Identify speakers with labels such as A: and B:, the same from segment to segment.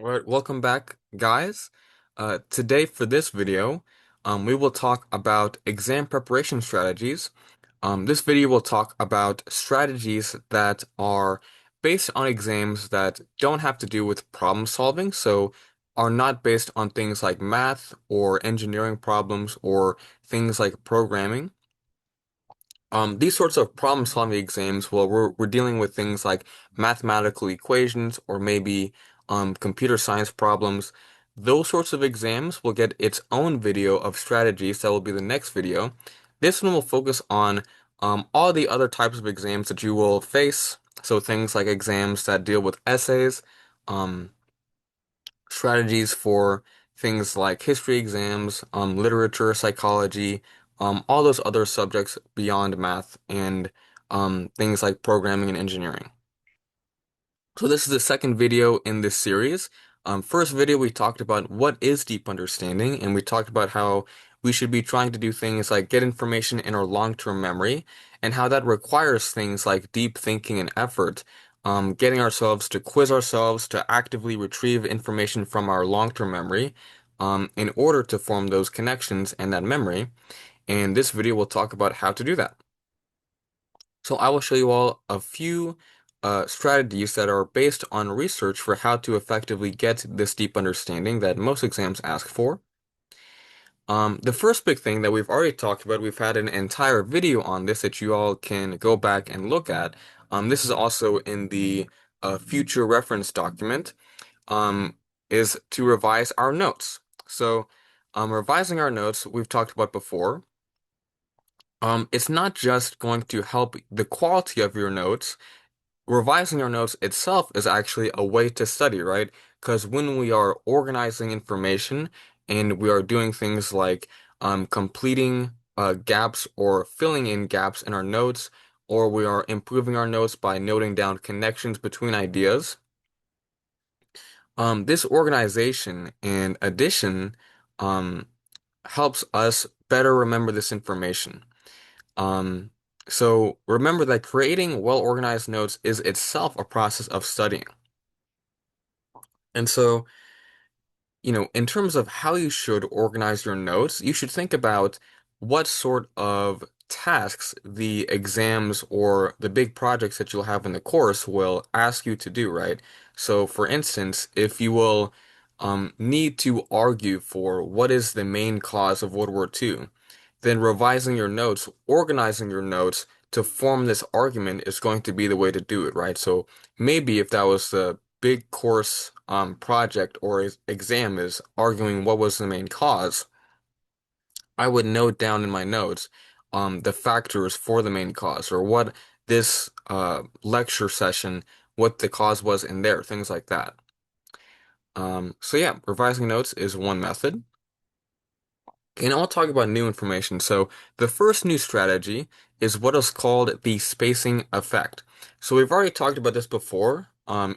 A: All right, welcome back, guys. Today for this video, we will talk about exam preparation strategies. This video will talk about strategies that are based on exams that don't have to do with problem solving, so are not based on things like math or engineering problems or things like programming. These sorts of problem-solving exams, well, we're dealing with things like mathematical equations or maybe computer science problems. Those sorts of exams will get its own video of strategies. That will be the next video. This one will focus on all the other types of exams that you will face. So things like exams that deal with essays, um, strategies for things like history exams, literature, psychology, all those other subjects beyond math and things like programming and engineering. So this is the second video in this series. First video we talked about what is deep understanding, and we talked about how we should be trying to do things like get information in our long-term memory, and how that requires things like deep thinking and effort, getting ourselves to quiz ourselves to actively retrieve information from our long-term memory, in order to form those connections and that memory. And this video will talk about how to do that. So I will show you all a few strategies that are based on research for how to effectively get this deep understanding that most exams ask for. The first big thing that we've already talked about, we've had an entire video on this that you all can go back and look at. This is also in the future reference document, um, is to revise our notes. So revising our notes, we've talked about before. It's not just going to help the quality of your notes. Revising your notes itself is actually a way to study, right? Because when we are organizing information and we are doing things like completing gaps or filling in gaps in our notes, or we are improving our notes by noting down connections between ideas, this organization and addition um, helps us better remember this information. Um, so remember that creating well-organized notes is itself a process of studying. And so, in terms of how you should organize your notes, you should think about what sort of tasks the exams or the big projects that you'll have in the course will ask you to do, right? So, for instance, if you will need to argue for what is the main cause of World War II, then revising your notes, organizing your notes to form this argument is going to be the way to do it, right? So maybe if that was the big course project or exam is arguing what was the main cause, I would note down in my notes the factors for the main cause or what this lecture session, what the cause was in there, things like that. So yeah, revising notes is one method. And I'll talk about new information. So the first new strategy is what is called the spacing effect. So we've already talked about this before.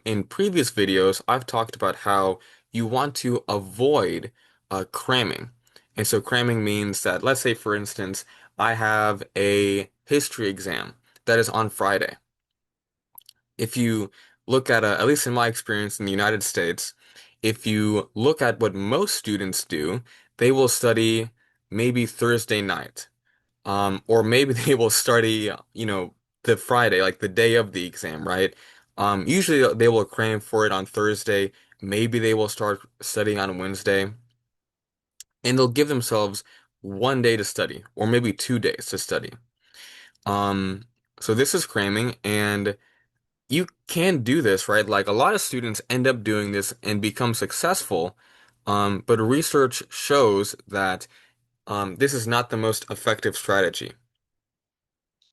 A: In previous videos, I've talked about how you want to avoid cramming. And so cramming means that, let's say, for instance, I have a history exam that is on Friday. If you look at least in my experience in the United States, if you look at what most students do, they will study maybe Thursday night. Or maybe they will study, the Friday, like the day of the exam, right? Usually they will cram for it on Thursday. Maybe they will start studying on Wednesday, and they'll give themselves one day to study, or maybe 2 days to study. Um, so this is cramming, and you can do this, right? Like a lot of students end up doing this and become successful, but research shows that this is not the most effective strategy.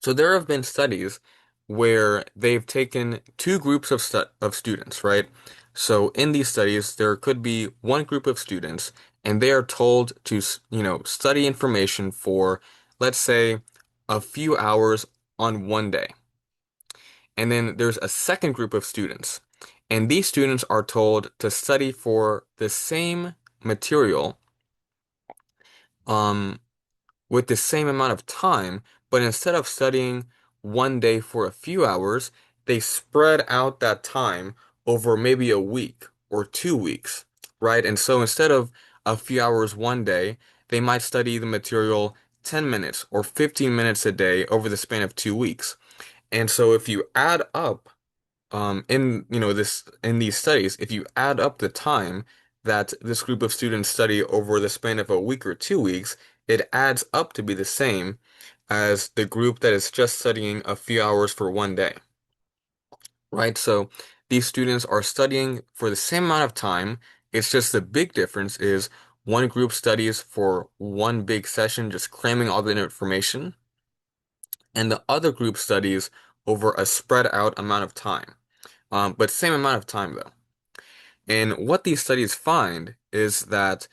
A: So there have been studies where they've taken two groups of students, right? So in these studies, there could be one group of students, and they are told to, study information for, let's say, a few hours on one day. And then there's a second group of students, and these students are told to study for the same material, um, with the same amount of time, but instead of studying one day for a few hours, they spread out that time over maybe a week or 2 weeks, right? And so instead of a few hours one day, they might study the material 10 minutes or 15 minutes a day over the span of 2 weeks. And so if you add up in this in these studies, if you add up the time that this group of students study over the span of a week or 2 weeks, it adds up to be the same as the group that is just studying a few hours for one day, right? So these students are studying for the same amount of time. It's just the big difference is one group studies for one big session, just cramming all the information, and the other group studies over a spread out amount of time. But same amount of time though. And what these studies find is that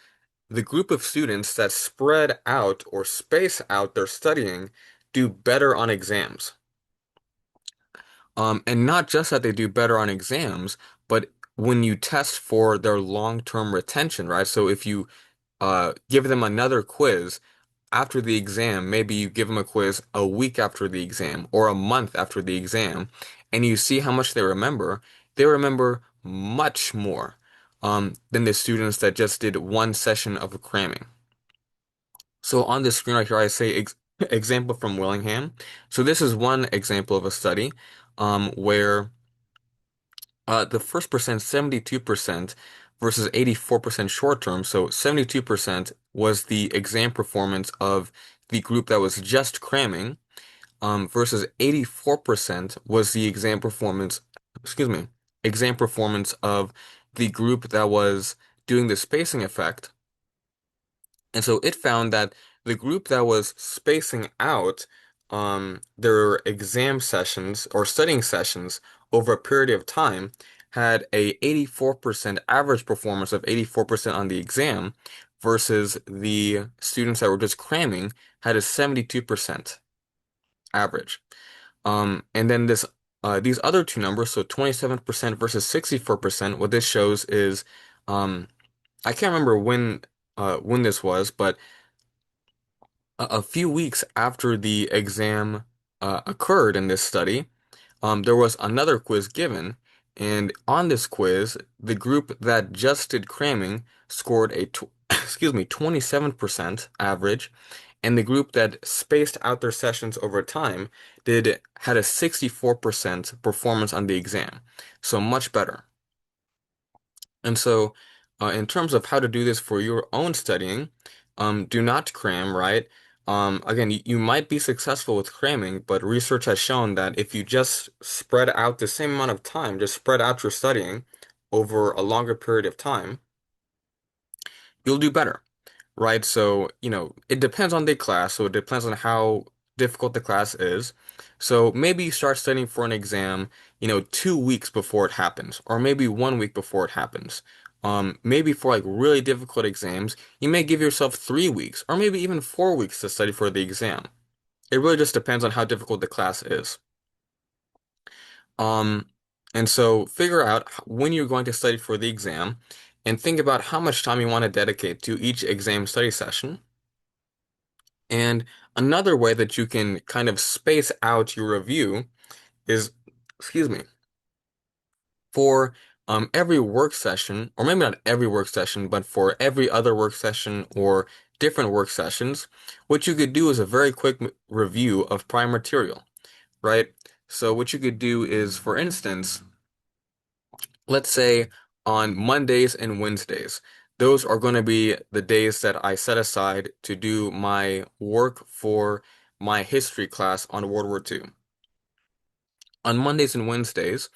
A: the group of students that spread out or space out their studying do better on exams. And not just that they do better on exams, but when you test for their long-term retention, right? So if you give them another quiz after the exam, maybe you give them a quiz a week after the exam or a month after the exam, and you see how much they remember much more than the students that just did one session of cramming. So on this screen right here, I say ex example from Willingham. So this is one example of a study where the first percent, 72% versus 84% short term. So 72% was the exam performance of the group that was just cramming, versus 84% was the exam performance of the group that was doing the spacing effect. And so it found that the group that was spacing out their exam sessions or studying sessions over a period of time had a 84% average performance of 84% on the exam versus the students that were just cramming had a 72% average. And then these other two numbers, so 27% versus 64%, what this shows is I can't remember when this was, but a few weeks after the exam occurred in this study, there was another quiz given, and on this quiz, the group that just did cramming scored a tw excuse me, 27% average, and the group that spaced out their sessions over time had a 64% performance on the exam, so much better. And so, in terms of how to do this for your own studying, do not cram, right? Again, you might be successful with cramming, but research has shown that if you just spread out the same amount of time, just spread out your studying over a longer period of time, you'll do better, right? So, it depends on the class, so it depends on how difficult the class is. So maybe you start studying for an exam, 2 weeks before it happens, or maybe one week before it happens. Maybe for like really difficult exams, you may give yourself 3 weeks, or maybe even 4 weeks to study for the exam. It really just depends on how difficult the class is. Um, and so figure out when you're going to study for the exam, and think about how much time you want to dedicate to each exam study session. And another way that you can kind of space out your review is, excuse me, for every work session, or maybe not every work session, but for every other work session or different work sessions, what you could do is a very quick review of prior material, right? So what you could do is, for instance, let's say on Mondays and Wednesdays, those are going to be the days that I set aside to do my work for my history class on World War II. On Mondays and Wednesdays,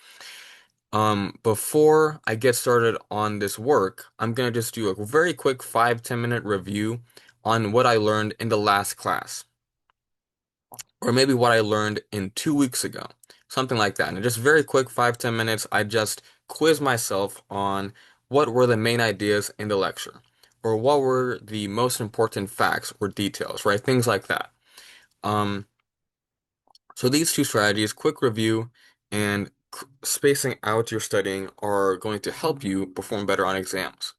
A: before I get started on this work, I'm gonna just do a very quick 5-10 minute review on what I learned in the last class, or maybe what I learned in 2 weeks ago, something like that. And just very quick 5-10 minutes, I just quiz myself on what were the main ideas in the lecture, or what were the most important facts or details, right? Things like that. Um, so these two strategies, quick review and spacing out your studying, are going to help you perform better on exams.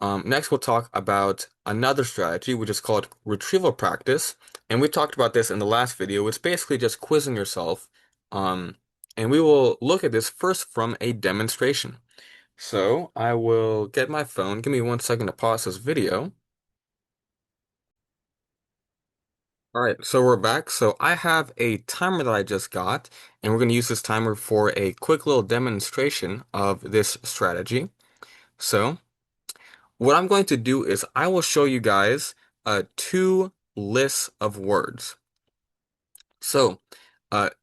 A: Next, we'll talk about another strategy, which is called retrieval practice. And we talked about this in the last video. It's basically just quizzing yourself. Um, and we will look at this first from a demonstration. So I will get my phone. Give me 1 second to pause this video. All right, so we're back. So I have a timer that I just got, and we're going to use this timer for a quick little demonstration of this strategy. So what I'm going to do is I will show you guys two lists of words. So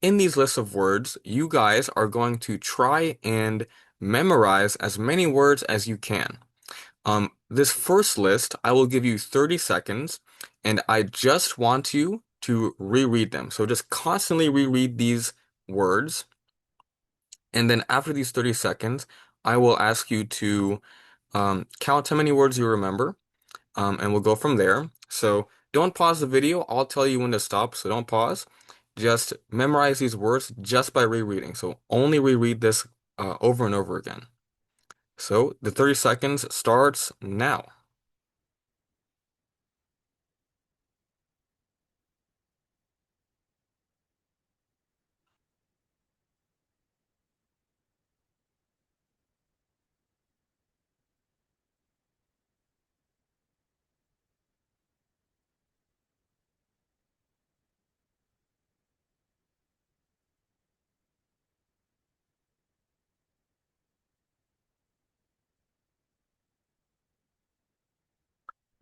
A: in these lists of words, you guys are going to try and memorize as many words as you can. This first list, I will give you 30 seconds, and I just want you to reread them. So just constantly reread these words, and then after these 30 seconds, I will ask you to count how many words you remember, and we'll go from there. So don't pause the video. I'll tell you when to stop, so don't pause. Just memorize these words just by rereading. So only reread this over and over again. So the 30 seconds starts now.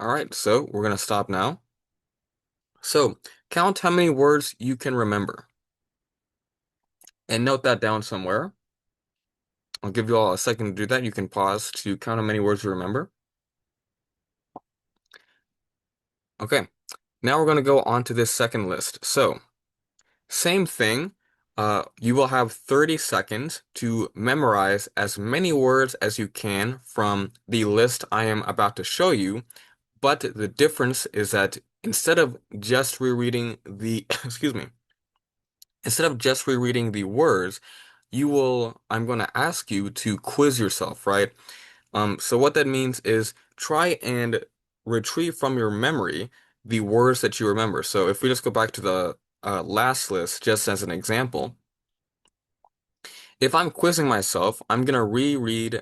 A: All right, so we're going to stop now. So count how many words you can remember and note that down somewhere. I'll give you all a second to do that. You can pause to count how many words you remember. Okay, now we're going to go on to this second list. So, same thing. You will have 30 seconds to memorize as many words as you can from the list I am about to show you. But the difference is that instead of just rereading the, excuse me, instead of just rereading the words, I'm going to ask you to quiz yourself, right? So what that means is try and retrieve from your memory the words that you remember. So if we just go back to the last list, just as an example, if I'm quizzing myself, I'm gonna read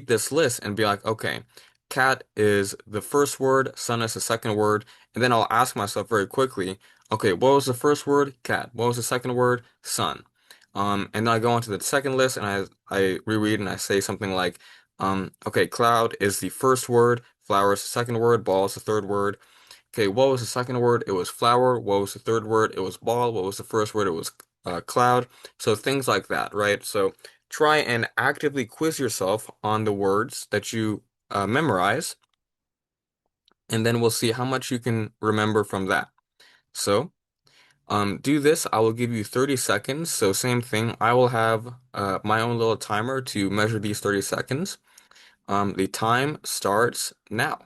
A: this list and be like, okay, cat is the first word, sun is the second word, and then I'll ask myself very quickly, okay, what was the first word? Cat. What was the second word? Sun. And then I go on to the second list and I reread and I say something like, okay, cloud is the first word, flower is the second word, ball is the third word. Okay, what was the second word? It was flower. What was the third word? It was ball. What was the first word? It was cloud. So things like that, right? So try and actively quiz yourself on the words that you memorize, and then we'll see how much you can remember from that. So do this. I will give you 30 seconds. So same thing. I will have my own little timer to measure these 30 seconds. The time starts now.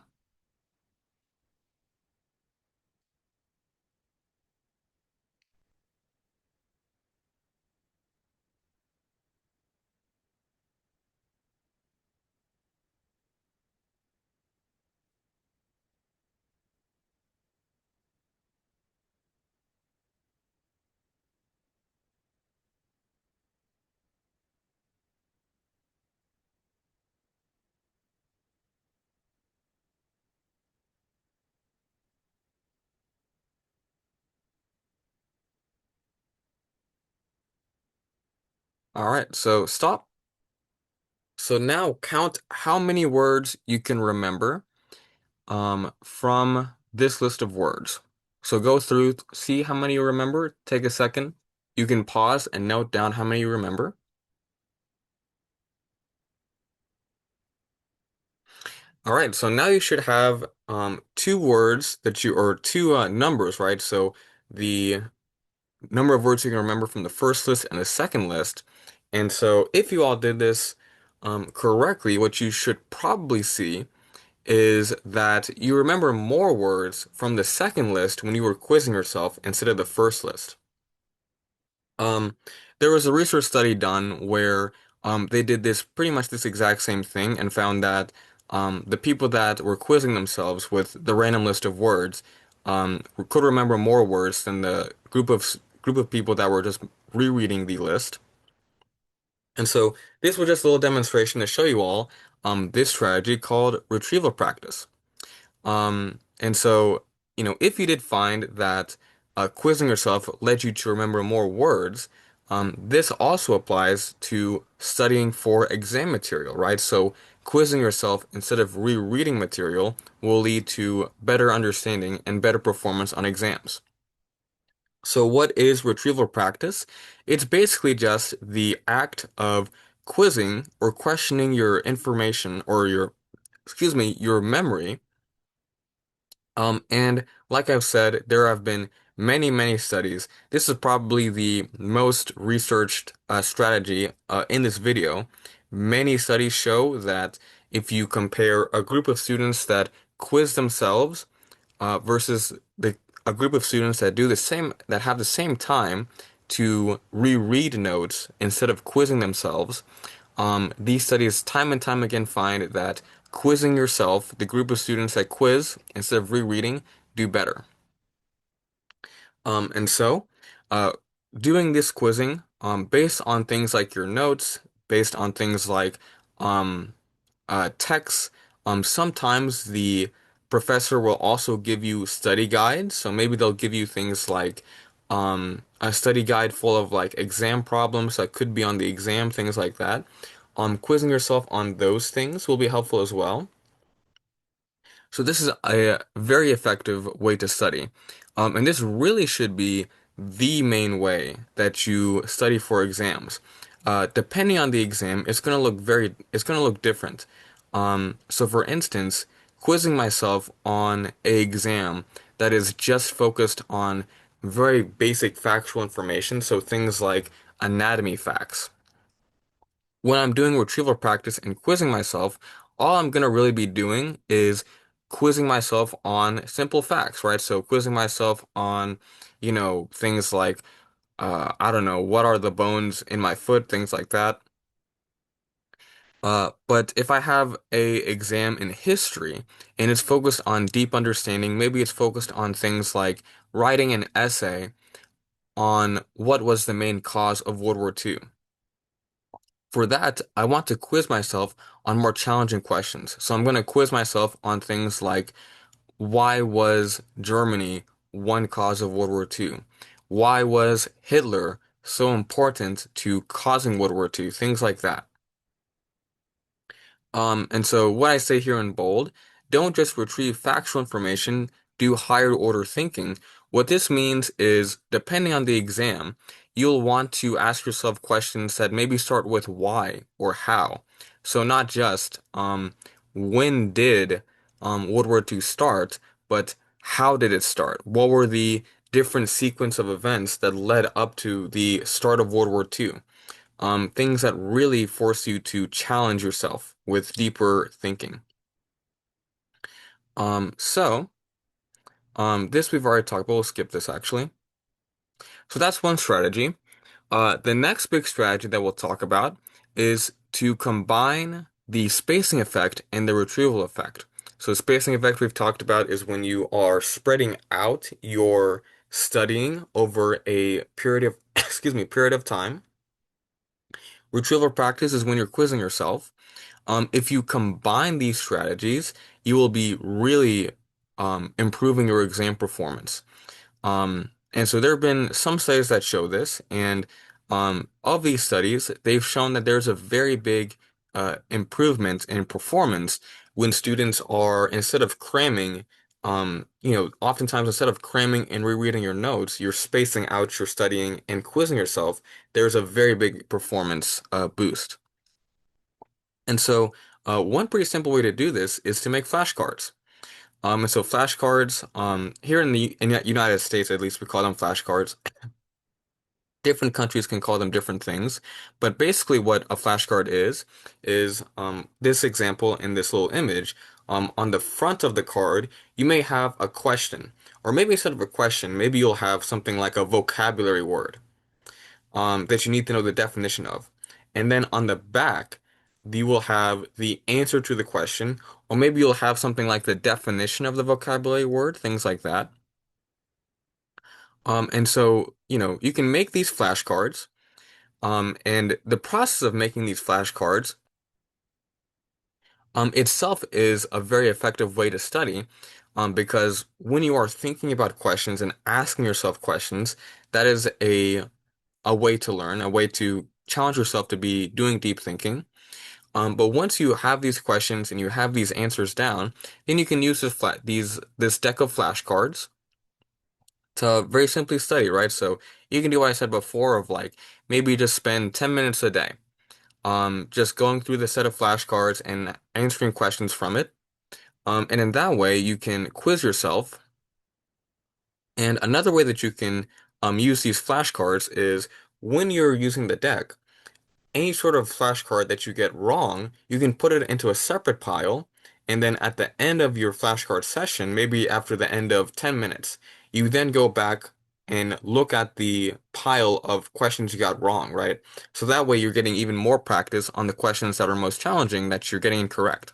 A: All right, so stop. So now count how many words you can remember from this list of words. So go through, see how many you remember, take a second. You can pause and note down how many you remember. All right, so now you should have two words or two numbers, right? So the number of words you can remember from the first list and the second list. And so if you all did this correctly, what you should probably see is that you remember more words from the second list when you were quizzing yourself instead of the first list. Um, there was a research study done where they did this pretty much this exact same thing and found that the people that were quizzing themselves with the random list of words could remember more words than the group of people that were just rereading the list. And so this was just a little demonstration to show you all this strategy called retrieval practice. And so, if you did find that quizzing yourself led you to remember more words, this also applies to studying for exam material, right? So, quizzing yourself instead of rereading material will lead to better understanding and better performance on exams. So, what is retrieval practice? It's basically just the act of quizzing or questioning your information or your memory and like I've said, there have been many, many studies. This is probably the most researched strategy in this video. Many studies show that if you compare a group of students that quiz themselves versus a group of students that do the same, that have the same time to reread notes instead of quizzing themselves, these studies time and time again find that quizzing yourself, the group of students that quiz instead of rereading, do better. And so, uh, doing this quizzing, based on things like your notes, based on things like um, texts, sometimes the professor will also give you study guides. So maybe they'll give you things like a study guide full of like exam problems that could be on the exam, things like that. Quizzing yourself on those things will be helpful as well. So this is a very effective way to study. And this really should be the main way that you study for exams. Depending on the exam, it's going to look different. So for instance, quizzing myself on a exam that is just focused on very basic factual information, so things like anatomy facts when I'm doing retrieval practice and quizzing myself, all I'm going to really be doing is quizzing myself on simple facts, right? So quizzing myself on, things like, I don't know, what are the bones in my foot, things like that. But if I have a exam in history and it's focused on deep understanding, maybe it's focused on things like writing an essay on what was the main cause of World War II. For that, I want to quiz myself on more challenging questions. So I'm going to quiz myself on things like why was Germany one cause of World War II? Why was Hitler so important to causing World War II? Things like that. And so what I say here in bold, don't just retrieve factual information, do higher order thinking. What this means is, depending on the exam, you'll want to ask yourself questions that maybe start with why or how. So not just when did World War II start, but how did it start? What were the different sequence of events that led up to the start of World War II? Things that really force you to challenge yourself with deeper thinking. So, this we've already talked about. We'll skip this actually. So that's one strategy. The next big strategy that we'll talk about is to combine the spacing effect and the retrieval effect. So spacing effect we've talked about is when you are spreading out your studying over a period of, period of time. Retrieval practice is when you're quizzing yourself. If you combine these strategies, you will be really improving your exam performance. And so there have been some studies that show this, and of these studies, they've shown that there's a very big improvement in performance when students are, instead of cramming, oftentimes instead of cramming and rereading your notes, you're spacing out your studying and quizzing yourself. There's a very big performance boost. And so, one pretty simple way to do this is to make flashcards. And so flashcards, here in the United States, at least, we call them flashcards. Different countries can call them different things, but basically, what a flashcard is this example in this little image. On the front of the card, you may have a question, or maybe instead of a question, maybe you'll have something like a vocabulary word that you need to know the definition of. And then on the back, you will have the answer to the question, or maybe you'll have something like the definition of the vocabulary word, things like that. And so, you can make these flashcards. And the process of making these flashcards itself is a very effective way to study, because when you are thinking about questions and asking yourself questions, that is a way to learn, a way to challenge yourself to be doing deep thinking. But once you have these questions and you have these answers down, then you can use this deck of flashcards to very simply study, right? So you can do what I said before of like maybe just spend 10 minutes a day, just going through the set of flashcards and answering questions from it. And in that way, you can quiz yourself. And another way that you can use these flashcards is when you're using the deck, any sort of flashcard that you get wrong, you can put it into a separate pile. And then at the end of your flashcard session, maybe after the end of 10 minutes, you then go back and look at the pile of questions you got wrong, right? So that way you're getting even more practice on the questions that are most challenging that you're getting incorrect.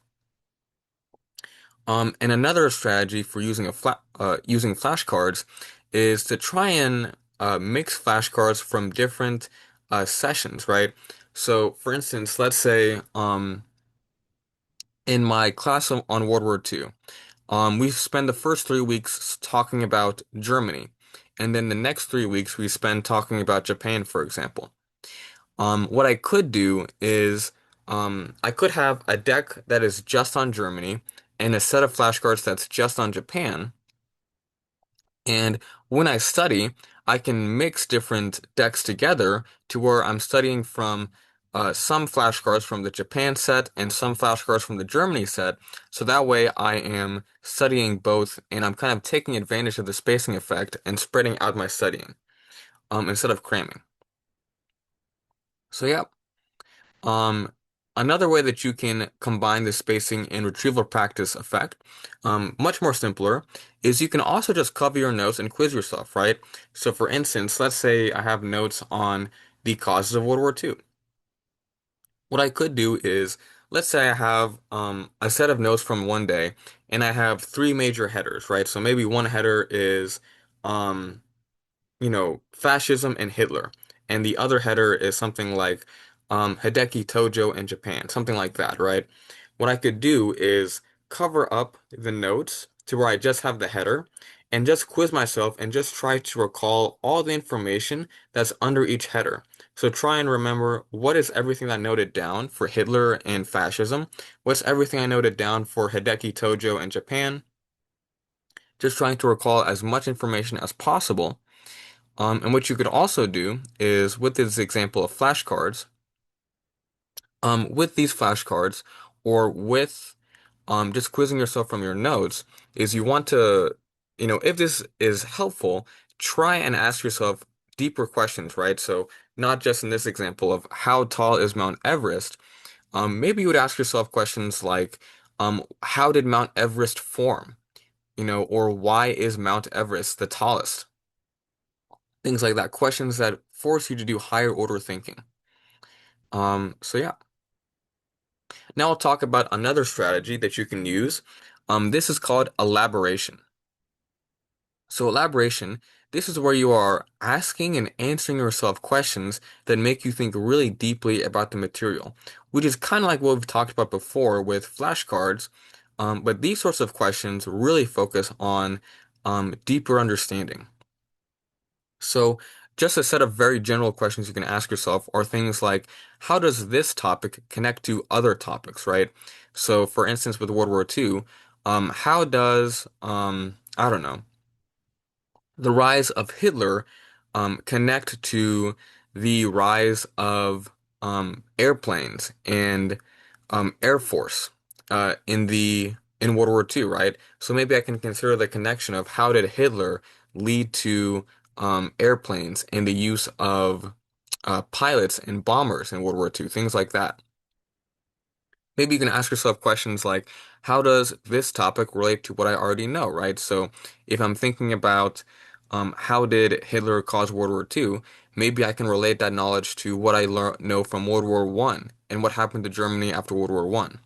A: And another strategy for using flashcards is to try and mix flashcards from different sessions, right? So, for instance, let's say in my class on World War II, we spend the first 3 weeks talking about Germany, and then the next 3 weeks we spend talking about Japan, for example. What I could do is I could have a deck that is just on Germany and a set of flashcards that's just on Japan. And when I study, I can mix different decks together to where I'm studying from some flashcards from the Japan set and some flashcards from the Germany set. So that way I am studying both and I'm kind of taking advantage of the spacing effect and spreading out my studying instead of cramming. So yeah. Um, Another way that you can combine the spacing and retrieval practice effect, much more simpler, is you can also just cover your notes and quiz yourself, right? So for instance, let's say I have notes on the causes of World War II. What I could do is, let's say I have a set of notes from one day, and I have three major headers, right? So maybe one header is um, fascism and Hitler. And the other header is something like Hideki Tojo in Japan, something like that, right? What I could do is cover up the notes to where I just have the header and just quiz myself and just try to recall all the information that's under each header. So try and remember what is everything I noted down for Hitler and fascism, what's everything I noted down for Hideki Tojo and Japan, just trying to recall as much information as possible. And what you could also do is with this example of flashcards, with these flashcards or with just quizzing yourself from your notes, is you want to, if this is helpful, try and ask yourself deeper questions, right? So not just in this example of how tall is Mount Everest, maybe you would ask yourself questions like, how did Mount Everest form? Or why is Mount Everest the tallest? Things like that, questions that force you to do higher order thinking. So yeah. Now I'll talk about another strategy that you can use. This is called elaboration. So elaboration, this is where you are asking and answering yourself questions that make you think really deeply about the material, which is kind of like what we've talked about before with flashcards. But these sorts of questions really focus on deeper understanding. So, just a set of very general questions you can ask yourself are things like, how does this topic connect to other topics, right? So, for instance, with World War II, how does, I don't know, the rise of Hitler connect to the rise of airplanes and Air Force in World War II, right? So maybe I can consider the connection of how did Hitler lead to airplanes and the use of pilots and bombers in World War II, things like that. Maybe you can ask yourself questions like, how does this topic relate to what I already know, right? So if I'm thinking about how did Hitler cause World War II, maybe I can relate that knowledge to what I know from World War One and what happened to Germany after World War One.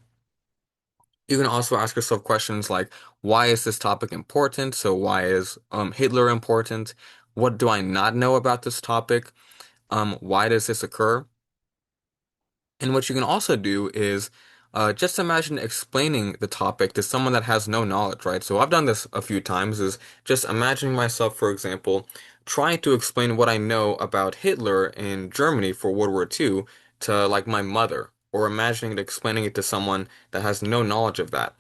A: You can also ask yourself questions like, why is this topic important? So why is Hitler important? What do I not know about this topic? Why does this occur? And what you can also do is just imagine explaining the topic to someone that has no knowledge, right? So I've done this a few times, is just imagining myself, for example, trying to explain what I know about Hitler in Germany for World War II to like my mother, or imagining it explaining it to someone that has no knowledge of that.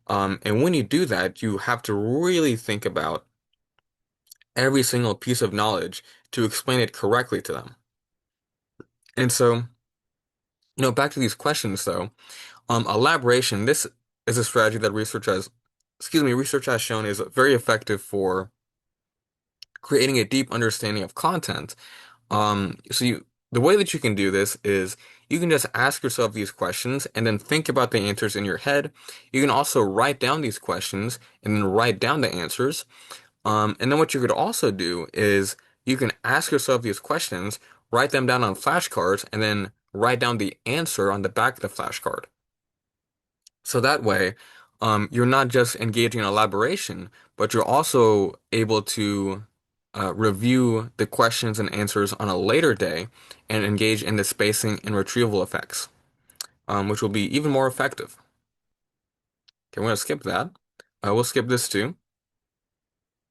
A: And when you do that, you have to really think about every single piece of knowledge to explain it correctly to them. And so, back to these questions though. Elaboration. This is a strategy that research has shown is very effective for creating a deep understanding of content. The way that you can do this is you can just ask yourself these questions and then think about the answers in your head. You can also write down these questions and then write down the answers. And then what you could also do is you can ask yourself these questions, write them down on flashcards, and then write down the answer on the back of the flashcard. So that way, you're not just engaging in elaboration, but you're also able to review the questions and answers on a later day and engage in the spacing and retrieval effects, which will be even more effective. Okay, we're going to skip that. We'll skip this too.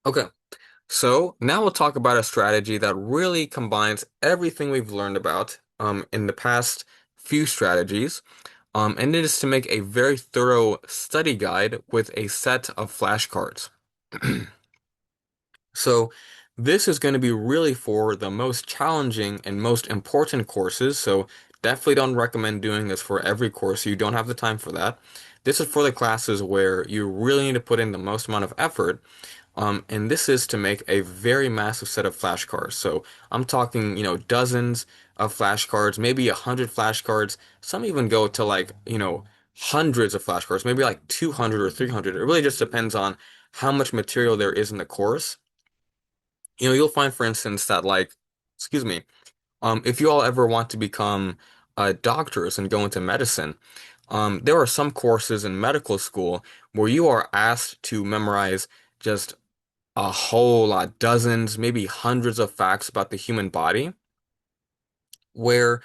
A: Okay, so now we'll talk about a strategy that really combines everything we've learned about in the past few strategies. And it is to make a very thorough study guide with a set of flashcards. So this is going to be really for the most challenging and most important courses. So definitely don't recommend doing this for every course. You don't have the time for that. This is for the classes where you really need to put in the most amount of effort. And this is to make a very massive set of flashcards. So I'm talking, dozens of flashcards, maybe 100 flashcards. Some even go to like, hundreds of flashcards, maybe like 200 or 300. It really just depends on how much material there is in the course. You'll find, for instance, that like, excuse me, if you all ever want to become doctors and go into medicine, there are some courses in medical school where you are asked to memorize just a whole lot, dozens, maybe hundreds of facts about the human body, where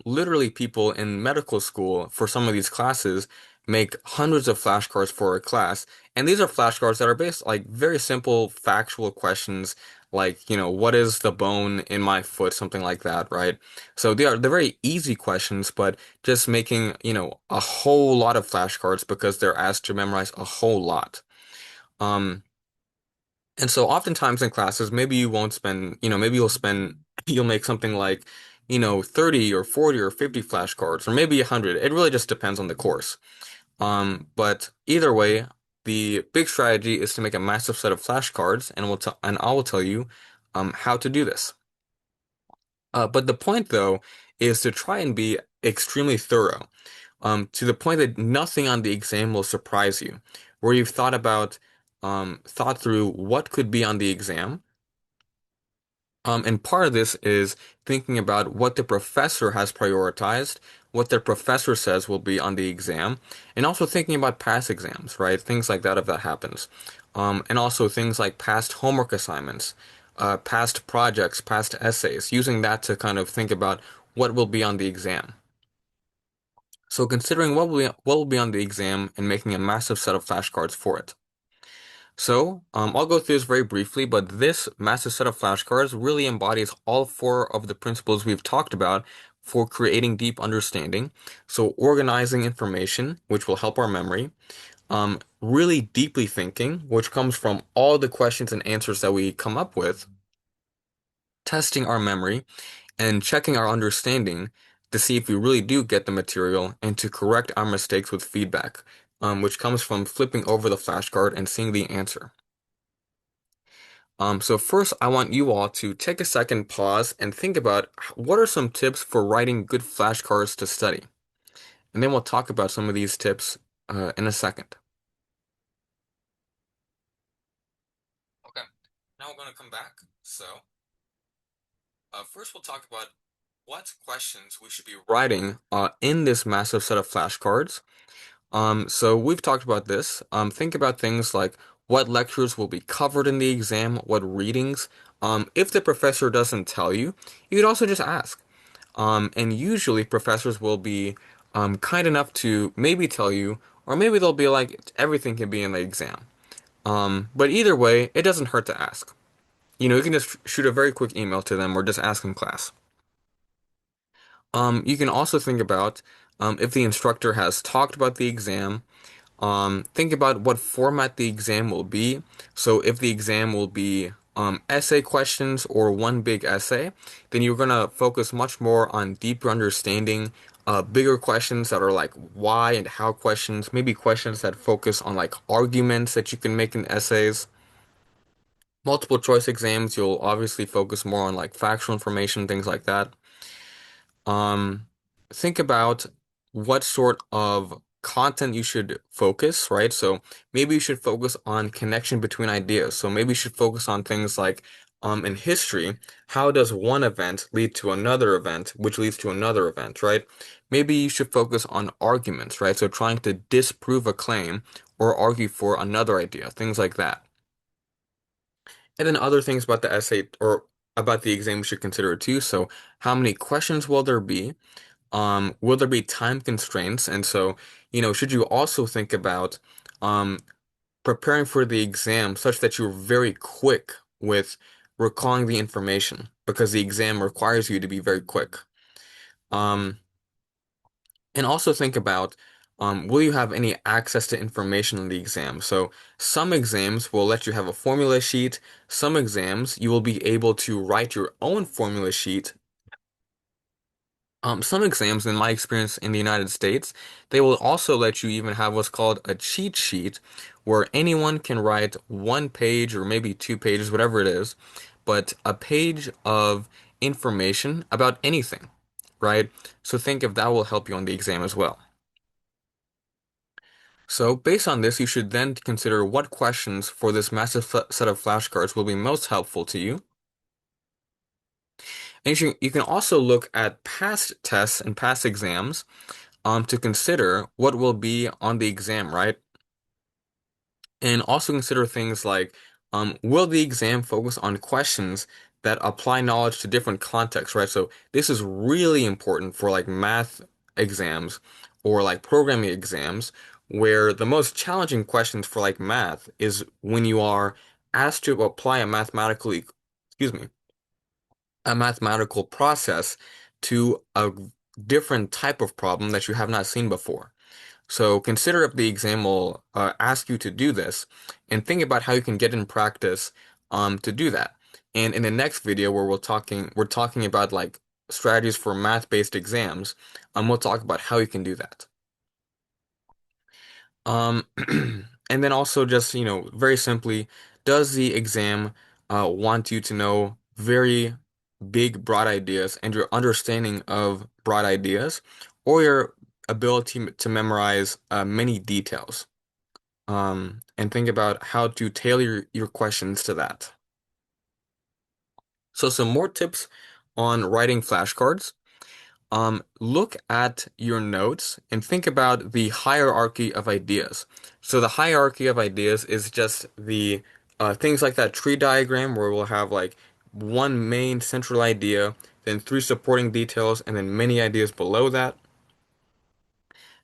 A: literally people in medical school for some of these classes make hundreds of flashcards for a class. And these are flashcards that are based like very simple factual questions like, what is the bone in my foot, something like that, right? So they're very easy questions, but just making, a whole lot of flashcards because they're asked to memorize a whole lot. Um, and so oftentimes in classes, maybe you won't spend, maybe you'll make something like, 30 or 40 or 50 flashcards, or maybe 100. It really just depends on the course. But either way, the big strategy is to make a massive set of flashcards, and I will tell you, how to do this. But the point though is to try and be extremely thorough, to the point that nothing on the exam will surprise you, where you've thought through what could be on the exam. And part of this is thinking about what the professor has prioritized, what the professor says will be on the exam, and also thinking about past exams, right? Things like that if that happens. And also things like past homework assignments, past projects, past essays, using that to kind of think about what will be on the exam. So considering what will be on the exam and making a massive set of flashcards for it. So, I'll go through this very briefly, but this massive set of flashcards really embodies all four of the principles we've talked about for creating deep understanding. So, organizing information, which will help our memory, really deeply thinking, which comes from all the questions and answers that we come up with, testing our memory, and checking our understanding to see if we really do get the material and to correct our mistakes with feedback, which comes from flipping over the flashcard and seeing the answer. So first, I want you all to take a second, pause, and think about what are some tips for writing good flashcards to study. And then we'll talk about some of these tips in a second. Okay, now we're going to come back. So first, we'll talk about what questions we should be writing in this massive set of flashcards. So we've talked about this. Think about things like what lectures will be covered in the exam, what readings If the professor doesn't tell you, you could also just ask. And usually professors will be kind enough to maybe tell you, or maybe they'll be like, everything can be in the exam. But either way, it doesn't hurt to ask. You can just shoot a very quick email to them or just ask in class. You can also think about if the instructor has talked about the exam. Think about what format the exam will be. So if the exam will be essay questions or one big essay, then you're going to focus much more on deeper understanding, bigger questions that are like why and how questions, maybe questions that focus on like arguments that you can make in essays. Multiple choice exams, you'll obviously focus more on like factual information, things like that. Um, think about what sort of content you should focus, right? So maybe you should focus on connection between ideas. So maybe you should focus on things like in history, how does one event lead to another event, which leads to another event, right? Maybe you should focus on arguments, right? So trying to disprove a claim or argue for another idea, things like that. And then other things about the essay or about the exam you should consider too. So how many questions will there be? Will there be time constraints? And so, should you also think about um, preparing for the exam such that you're very quick with recalling the information because the exam requires you to be very quick. Um, and also think about will you have any access to information in the exam? So some exams will let you have a formula sheet. Some exams you will be able to write your own formula sheet. Some exams, in my experience in the United States, they will also let you even have what's called a cheat sheet, where anyone can write one page or maybe two pages, whatever it is, but a page of information about anything, right? So think if that will help you on the exam as well. So based on this, you should then consider what questions for this massive set of flashcards will be most helpful to you. And you can also look at past tests and past exams to consider what will be on the exam, right? And also consider things like, will the exam focus on questions that apply knowledge to different contexts, right? So this is really important for like math exams or like programming exams, where the most challenging questions for like math is when you are asked to apply excuse me, a mathematical process to a different type of problem that you have not seen before. So consider if the exam will ask you to do this and think about how you can get in practice to do that. And in the next video where we're talking about like strategies for math-based exams, we'll talk about how you can do that. Um, and then also just, very simply, does the exam want you to know very big, broad ideas and your understanding of broad ideas, or your ability to memorize many details? And think about how to tailor your questions to that. So some more tips on writing flashcards. Look at your notes and think about the hierarchy of ideas. So the hierarchy of ideas is just the things like that tree diagram where we'll have like one main central idea, then three supporting details, and then many ideas below that.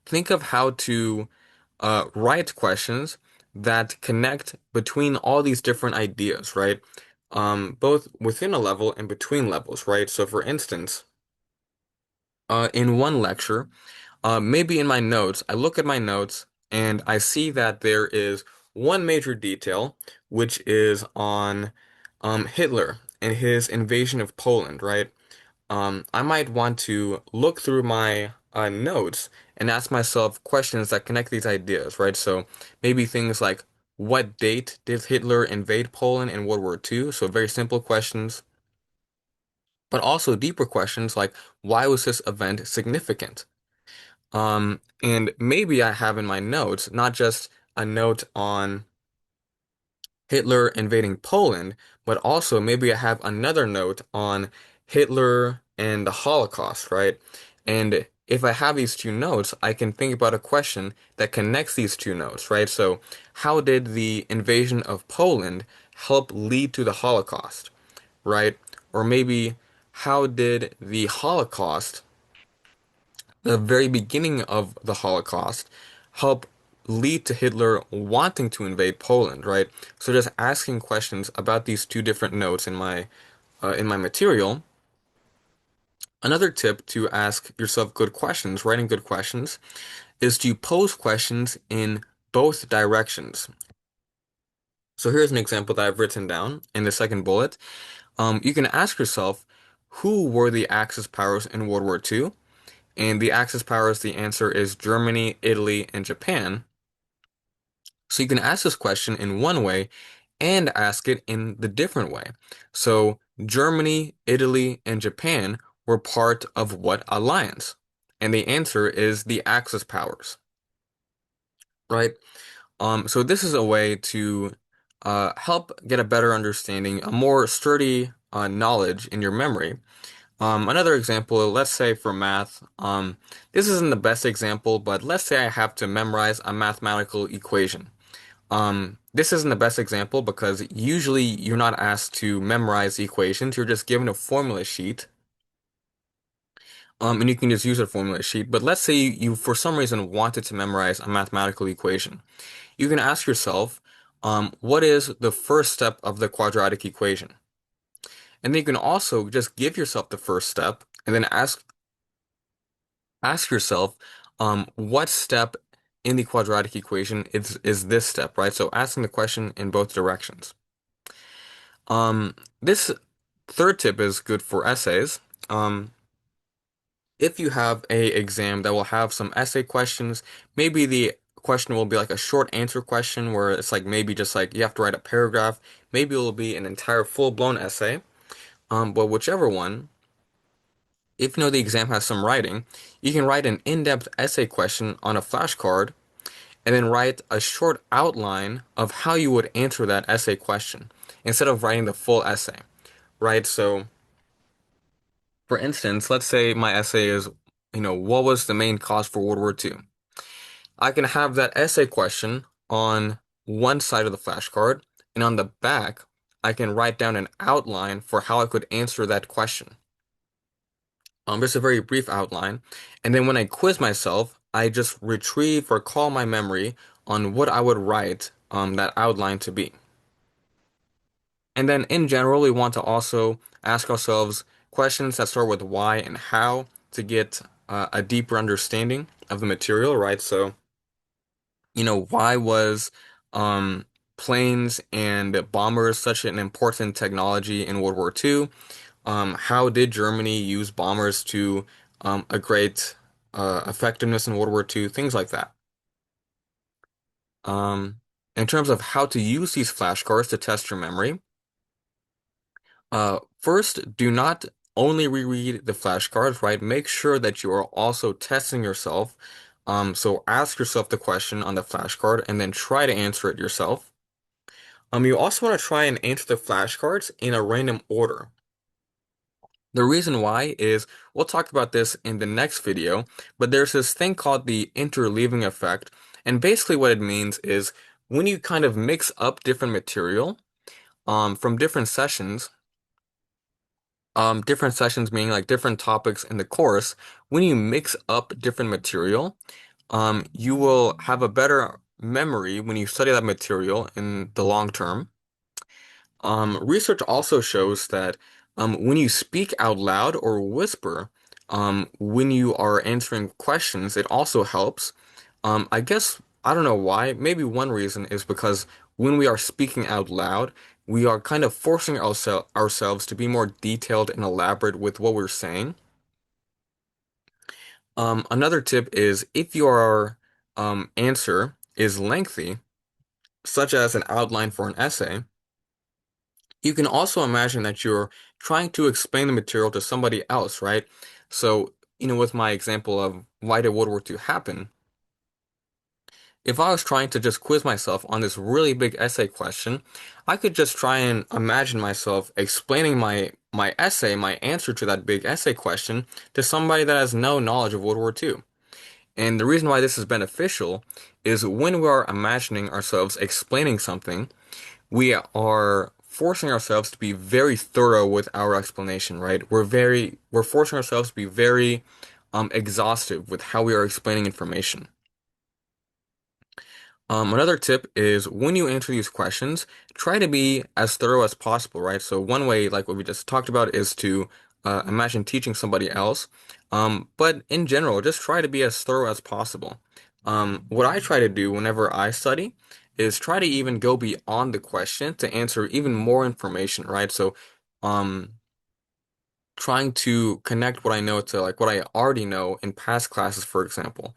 A: Think of how to write questions that connect between all these different ideas, right? Both within a level and between levels, right? So for instance, in one lecture, maybe in my notes, I look at my notes and I see that there is one major detail, which is on Hitler and his invasion of Poland, right? I might want to look through my notes and ask myself questions that connect these ideas, right? So maybe things like, what date did Hitler invade Poland in World War II? So very simple questions, but also deeper questions like, why was this event significant? And maybe I have in my notes not just a note on Hitler invading Poland, but also maybe I have another note on Hitler and the Holocaust, right? And if I have these two notes, I can think about a question that connects these two notes, right? So, how did the invasion of Poland help lead to the Holocaust? right? Or maybe how did the Holocaust, the very beginning of the Holocaust, help lead to Hitler wanting to invade Poland, right? So just asking questions about these two different notes in my material. Another tip to ask yourself good questions, writing good questions, is to pose questions in both directions. So here's an example that I've written down in the second bullet. You can ask yourself, who were the Axis powers in World War II? And the Axis powers, the answer is Germany, Italy, and Japan. So you can ask this question in one way and ask it in the different way. So Germany, Italy, and Japan were part of what alliance? And the answer is the Axis powers, right? So this is a way to help get a better understanding, a more sturdy knowledge in your memory. Another example, let's say for math, this isn't the best example, but let's say I have to memorize a mathematical equation. This isn't the best example because usually you're not asked to memorize the equations, you're just given a formula sheet, and you can just use a formula sheet. But let's say you for some reason wanted to memorize a mathematical equation. You can ask yourself, what is the first step of the quadratic equation? And then you can also just give yourself the first step and then ask yourself, what step in the quadratic equation is this step, right? So asking the question in both directions. This third tip is good for essays. Um, if you have a exam that will have some essay questions, maybe the question will be like a short answer question where it's like maybe just like you have to write a paragraph. Maybe it will be an entire full-blown essay. But whichever one, if you know the exam has some writing, you can write an in-depth essay question on a flashcard and then write a short outline of how you would answer that essay question instead of writing the full essay, right? So, for instance, let's say my essay is, what was the main cause for World War II? I can have that essay question on one side of the flashcard, and on the back, I can write down an outline for how I could answer that question. Just a very brief outline. And then when I quiz myself, I just retrieve or call my memory on what I would write that outline to be. And then in general, we want to also ask ourselves questions that start with why and how to get a deeper understanding of the material, right? So, why was um, planes and bombers such an important technology in World War II? How did Germany use bombers to a great effectiveness in World War II? Things like that. Um, in terms of how to use these flashcards to test your memory, first, do not only reread the flashcards, right? Make sure that you are also testing yourself. So ask yourself the question on the flashcard and then try to answer it yourself. You also want to try and answer the flashcards in a random order. The reason why is we'll talk about this in the next video, but there's this thing called the interleaving effect. And basically what it means is when you kind of mix up different material from different sessions meaning like different topics in the course, when you mix up different material, you will have a better memory when you study that material in the long term. Research also shows that when you speak out loud or whisper, when you are answering questions, it also helps. I guess, I don't know why. Maybe one reason is because when we are speaking out loud, we are kind of forcing ourselves to be more detailed and elaborate with what we're saying. Another tip is if your answer is lengthy, such as an outline for an essay, you can also imagine that you're trying to explain the material to somebody else, right? So, with my example of why did World War II happen, if I was trying to just quiz myself on this really big essay question, I could just try and imagine myself explaining my essay, my answer to that big essay question to somebody that has no knowledge of World War II. And the reason why this is beneficial is when we are imagining ourselves explaining something, we are forcing ourselves to be very thorough with our explanation, right? We're forcing ourselves to be very exhaustive with how we are explaining information. Another tip is when you answer these questions, try to be as thorough as possible, right? So one way, like what we just talked about, is to imagine teaching somebody else. But in general, just try to be as thorough as possible. What I try to do whenever I study is try to even go beyond the question to answer even more information, right? So, um, trying to connect what I know to like what I already know in past classes, for example.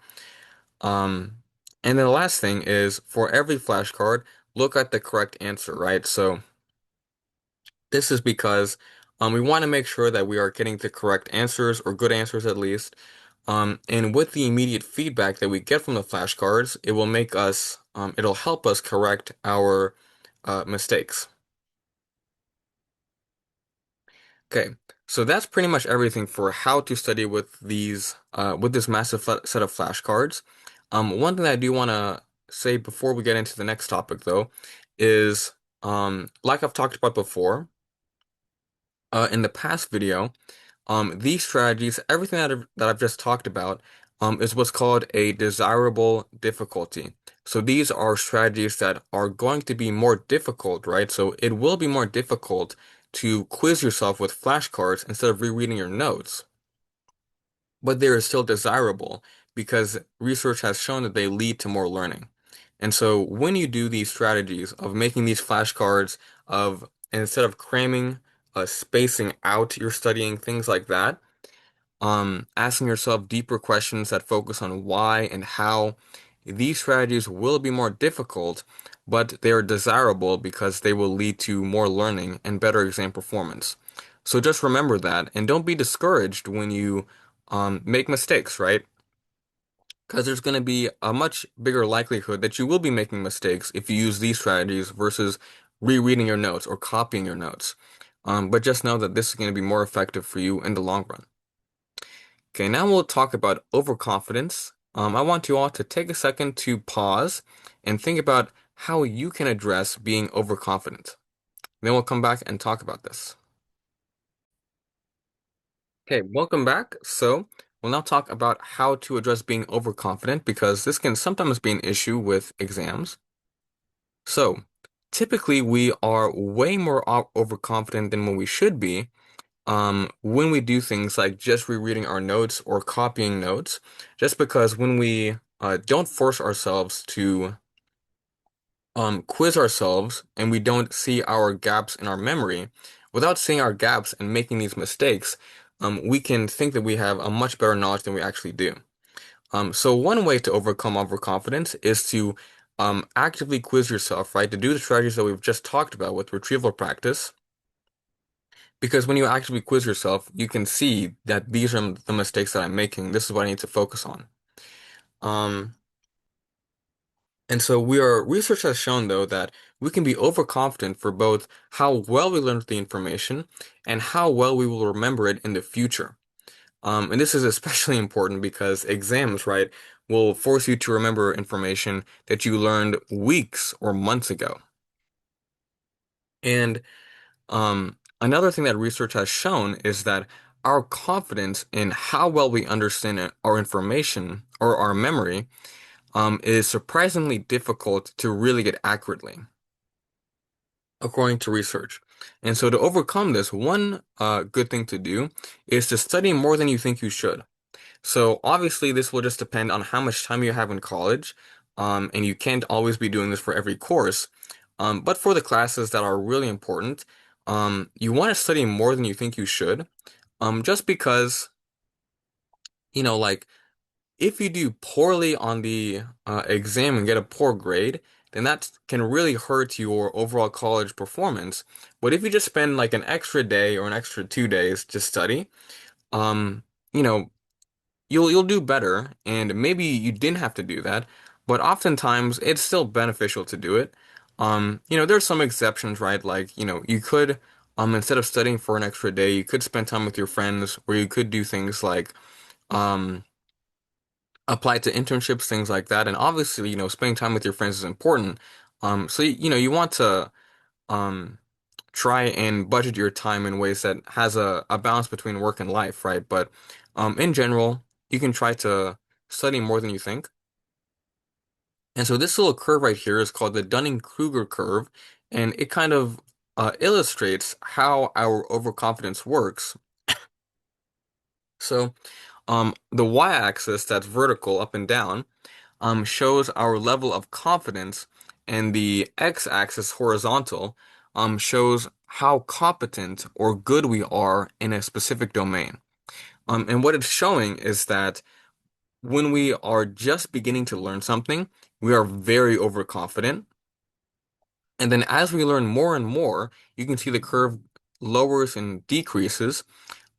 A: Um, and then the last thing is for every flashcard, look at the correct answer, right? So this is because we want to make sure that we are getting the correct answers or good answers at least. And with the immediate feedback that we get from the flashcards, it will make us, it'll help us correct our mistakes. Okay, so that's pretty much everything for how to study with with this massive set of flashcards. One thing that I do want to say before we get into the next topic, though, is like I've talked about before, in the past video, these strategies, everything that I've just talked about, is what's called a desirable difficulty. So these are strategies that are going to be more difficult, right? So it will be more difficult to quiz yourself with flashcards instead of rereading your notes, but they are still desirable because research has shown that they lead to more learning. And so when you do these strategies of making these flashcards, of instead of cramming, spacing out your studying, things like that, asking yourself deeper questions that focus on why and how. These strategies will be more difficult, but they are desirable because they will lead to more learning and better exam performance. So just remember that, and don't be discouraged when you make mistakes, right? Because there's going to be a much bigger likelihood that you will be making mistakes if you use these strategies versus rereading your notes or copying your notes. But just know that this is going to be more effective for you in the long run. Okay, now we'll talk about overconfidence. I want you all to take a second to pause and think about how you can address being overconfident. Then we'll come back and talk about this. Okay, welcome back. So, we'll now talk about how to address being overconfident because this can sometimes be an issue with exams. So, typically we are way more overconfident than when we should be when we do things like just rereading our notes or copying notes, just because when we don't force ourselves to quiz ourselves and we don't see our gaps in our memory, without seeing our gaps and making these mistakes, we can think that we have a much better knowledge than we actually do. So one way to overcome overconfidence is to actively quiz yourself, right? To do the strategies that we've just talked about with retrieval practice. Because when you actually quiz yourself, you can see that these are the mistakes that I'm making. This is what I need to focus on. Um, and so research has shown though that we can be overconfident for both how well we learned the information and how well we will remember it in the future. And this is especially important because exams, right, will force you to remember information that you learned weeks or months ago. And another thing that research has shown is that our confidence in how well we understand our information or our memory is surprisingly difficult to really get accurately, according to research. And so to overcome this, one good thing to do is to study more than you think you should. So obviously, this will just depend on how much time you have in college, and you can't always be doing this for every course. But for the classes that are really important, you want to study more than you think you should, just because, like if you do poorly on the exam and get a poor grade, then that can really hurt your overall college performance. But if you just spend like an extra day or an extra 2 days to study, um, you know, you'll do better, and maybe you didn't have to do that, but oftentimes it's still beneficial to do it. There's some exceptions, right? Like, you could instead of studying for an extra day, you could spend time with your friends, or you could do things like um apply to internships, things like that. And obviously, spending time with your friends is important. So you want to um try and budget your time in ways that has a balance between work and life, right? But in general, you can try to study more than you think. And so this little curve right here is called the Dunning-Kruger curve, and it kind of illustrates how our overconfidence works. So the y-axis that's vertical up and down shows our level of confidence, and the x-axis horizontal shows how competent or good we are in a specific domain. And what it's showing is that when we are just beginning to learn something, we are very overconfident. And then as we learn more and more, you can see the curve lowers and decreases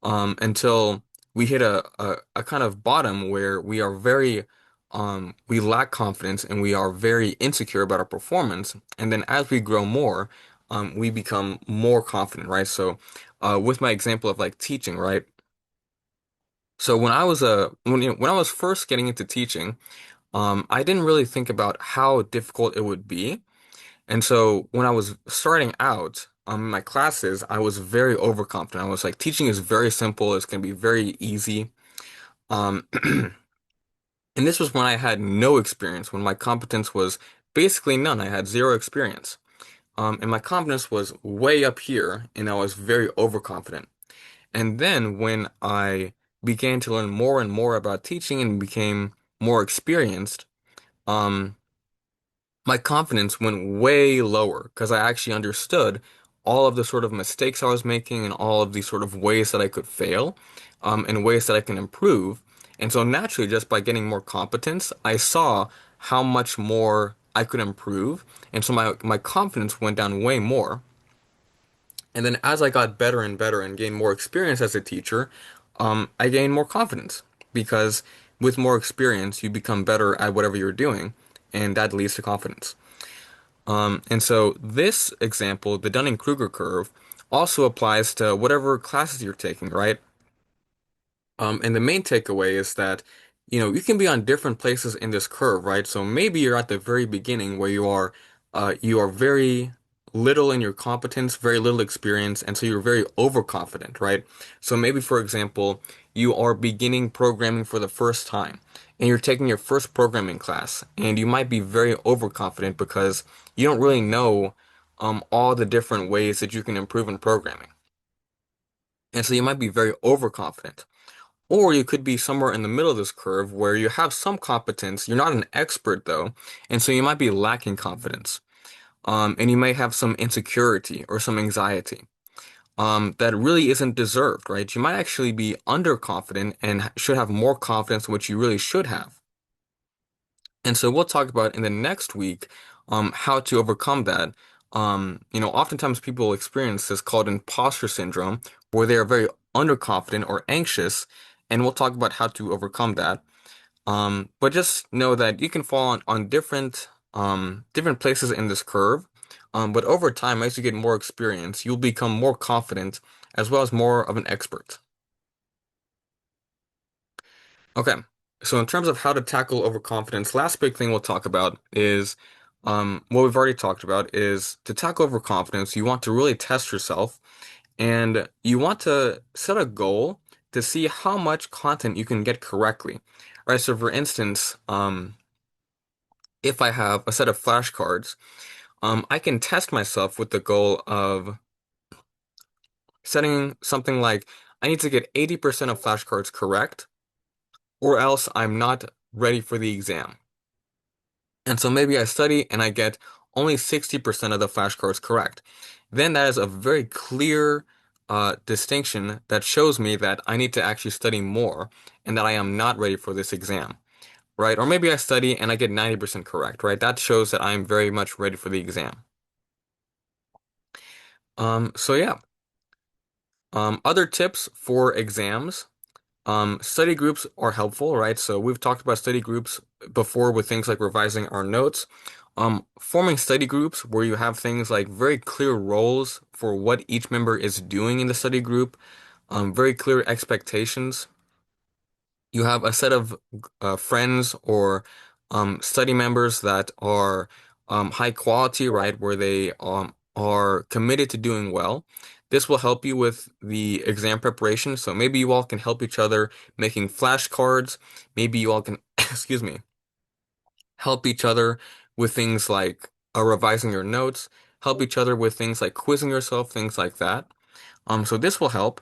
A: until we hit a kind of bottom where we are very we lack confidence and we are very insecure about our performance. And then as we grow more, we become more confident, right? So with my example of like teaching, right? So when I was first getting into teaching, I didn't really think about how difficult it would be. And so when I was starting out in my classes, I was very overconfident. I was like, teaching is very simple. It's going to be very easy. Um, and this was when I had no experience, when my competence was basically none. I had zero experience. And my confidence was way up here, and I was very overconfident. And then when I began to learn more and more about teaching and became more experienced, um, my confidence went way lower because I actually understood all of the sort of mistakes I was making and all of the sort of ways that I could fail, and ways that I can improve. And so naturally, just by getting more competence, I saw how much more I could improve. And so my confidence went down way more. And then as I got better and better and gained more experience as a teacher, I gained more confidence because with more experience, you become better at whatever you're doing, and that leads to confidence. And so this example, the Dunning-Kruger curve, also applies to whatever classes you're taking, right? And the main takeaway is that, you can be on different places in this curve, right? So maybe you're at the very beginning where you are very little in your competence, very little experience, and so you're very overconfident, right? So maybe, for example, you are beginning programming for the first time, and you're taking your first programming class, and you might be very overconfident because you don't really know, all the different ways that you can improve in programming. And so you might be very overconfident. Or you could be somewhere in the middle of this curve where you have some competence, you're not an expert though, and so you might be lacking confidence. And you may have some insecurity or some anxiety, that really isn't deserved, right? You might actually be underconfident and should have more confidence, which you really should have. And so we'll talk about in the next week, how to overcome that. Oftentimes people experience this called imposter syndrome, where they are very underconfident or anxious, and we'll talk about how to overcome that. But just know that you can fall on different places in this curve. But over time, as you get more experience, you'll become more confident as well as more of an expert. Okay. So in terms of how to tackle overconfidence, last big thing we'll talk about is what we've already talked about is to tackle overconfidence, you want to really test yourself and you want to set a goal to see how much content you can get correctly. Right? So for instance, if I have a set of flashcards, I can test myself with the goal of setting something like I need to get 80% of flashcards correct, or else I'm not ready for the exam. And so maybe I study and I get only 60% of the flashcards correct. Then that is a very clear distinction that shows me that I need to actually study more and that I am not ready for this exam, right? Or maybe I study and I get 90% correct, right? That shows that I am very much ready for the exam. So yeah, other tips for exams. Study groups are helpful, right? So we've talked about study groups before with things like revising our notes. Forming study groups where you have things like very clear roles for what each member is doing in the study group, very clear expectations. You have a set of friends or study members that are high quality, right? Where they are committed to doing well, this will help you with the exam preparation. So maybe you all can help each other making flashcards. Maybe you all can, excuse me, help each other with things like revising your notes, help each other with things like quizzing yourself, things like that. So this will help.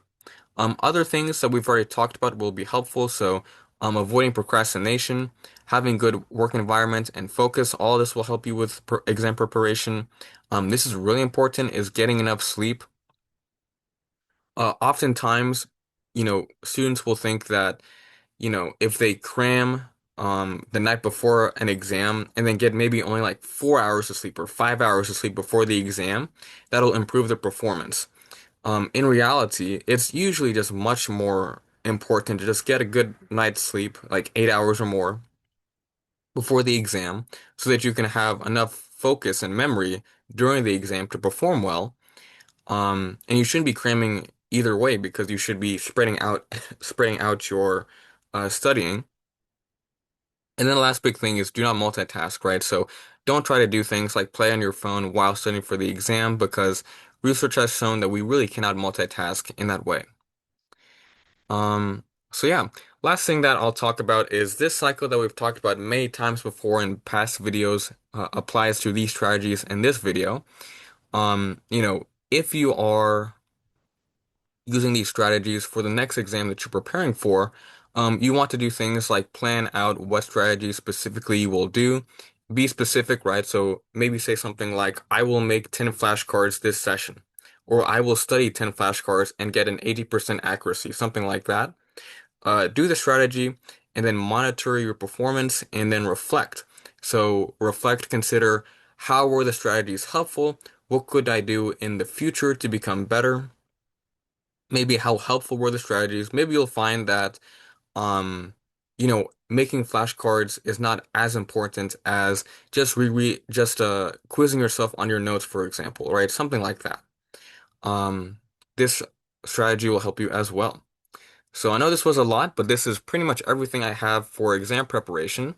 A: Other things that we've already talked about will be helpful. So, avoiding procrastination, having good work environment and focus, all this will help you with exam preparation. This is really important, is getting enough sleep. Oftentimes, students will think that, if they cram the night before an exam and then get maybe only like 4 hours of sleep or 5 hours of sleep before the exam, that'll improve their performance. In reality, it's usually just much more important to just get a good night's sleep, like 8 hours or more, before the exam, so that you can have enough focus and memory during the exam to perform well. And you shouldn't be cramming either way because you should be spreading out, spreading out your studying. And then the last big thing is do not multitask, right? So don't try to do things like play on your phone while studying for the exam because research has shown that we really cannot multitask in that way. Um, so yeah, last thing that I'll talk about is this cycle that we've talked about many times before in past videos applies to these strategies in this video. If you are using these strategies for the next exam that you're preparing for, you want to do things like plan out what strategies specifically you will do. Be specific, right? So maybe say something like, I will make 10 flashcards this session, or I will study 10 flashcards and get an 80% accuracy, something like that. Do the strategy and then monitor your performance and then reflect. So reflect, consider how were the strategies helpful? What could I do in the future to become better? Maybe how helpful were the strategies? Maybe you'll find that making flashcards is not as important as just quizzing yourself on your notes, for example, right? Something like that. Um, this strategy will help you as well. So I know this was a lot, but this is pretty much everything I have for exam preparation.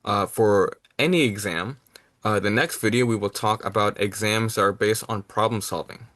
A: For any exam, the next video we will talk about exams that are based on problem solving.